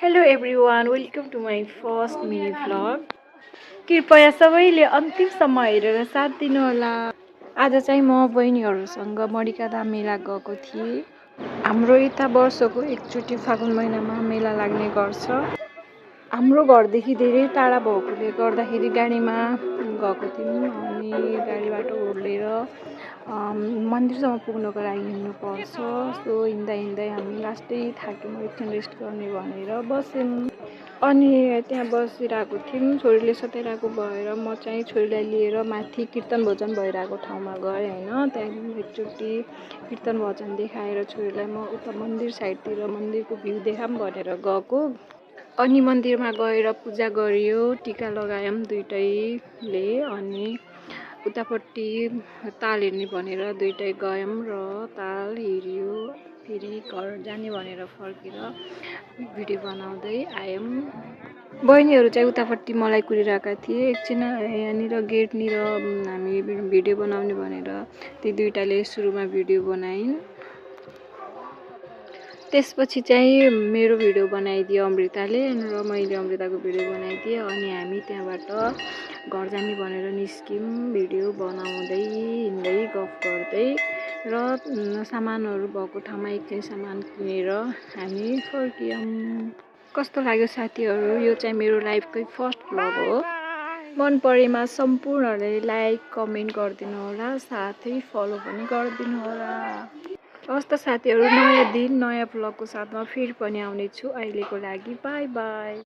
Hello everyone, welcome to my first mini vlog. कृपया सबैले अन्तिमसम्म हेरेर साथ दिनुहोला। आज चाहिँ म बहिनीहरूसँग मणिकादा मेला गएको थिएँ। हाम्रो यता वर्षको एकचोटि फागुन महिनामा मेला लाग्ने गर्छ। हाम्रो घरदेखि धेरै टाढा भएकोले गर्दाखेरि गाडीमा गएको थियौँ अनि गाडीबाट ओर्लेर मन्दिरसम्म पुग्नको लागि हिँड्नुपर्छ। सो हिँड्दा हिँड्दै हामी लास्टै थाक्यौँ, एकछिन रेस्ट गर्ने भनेर बस्यौँ। अनि त्यहाँ बसिरहेको थियौँ, छोरीले सताइरहेको भएर म चाहिँ छोरीलाई लिएर माथि कीर्तन भजन भइरहेको ठाउँमा गएँ होइन। त्यहाँदेखि एकचोटि कीर्तन भजन देखाएर छोरीलाई म उता मन्दिर साइडतिर मन्दिरको भ्यू देखाऊँ भनेर गएको। अनि मन्दिरमा गएर पूजा गरियो, टिका लगायौँ दुइटैले। अनि उतापट्टि ताल हेर्ने भनेर दुइटै गयौँ र ताल हेऱ्यो, फेरि घर जाने भनेर फर्केर भिडियो बनाउँदै आयौँ। बहिनीहरू चाहिँ उतापट्टि मलाई कुरिरहेका थिए। एकछिन यहाँनिर गेटनिर हामी भिडियो बनाउने भनेर ती दुइटाले सुरुमा भिडियो बनाइन्। त्यसपछि चाहिँ मेरो भिडियो बनाइदियो अमृताले र मैले अमृताको भिडियो बनाइदिएँ। अनि हामी त्यहाँबाट घर जाने भनेर निस्क्यौँ, भिडियो बनाउँदै हिँड्दै गफ गर्दै र सामानहरू भएको ठाउँमा एकछिन सामान किनेर हामी फर्कियौँ। कस्तो लाग्यो साथीहरू? यो चाहिँ मेरो लाइफकै फर्स्ट भ्लग हो। मन परेमा सम्पूर्णले लाइक कमेन्ट गरिदिनु होला, साथै फलो पनि गरिदिनु होला। हस् त साथीहरू, नयाँ दिन नयाँ भ्लगको साथमा फेरि पनि आउनेछु। अहिलेको लागि बाई बाई।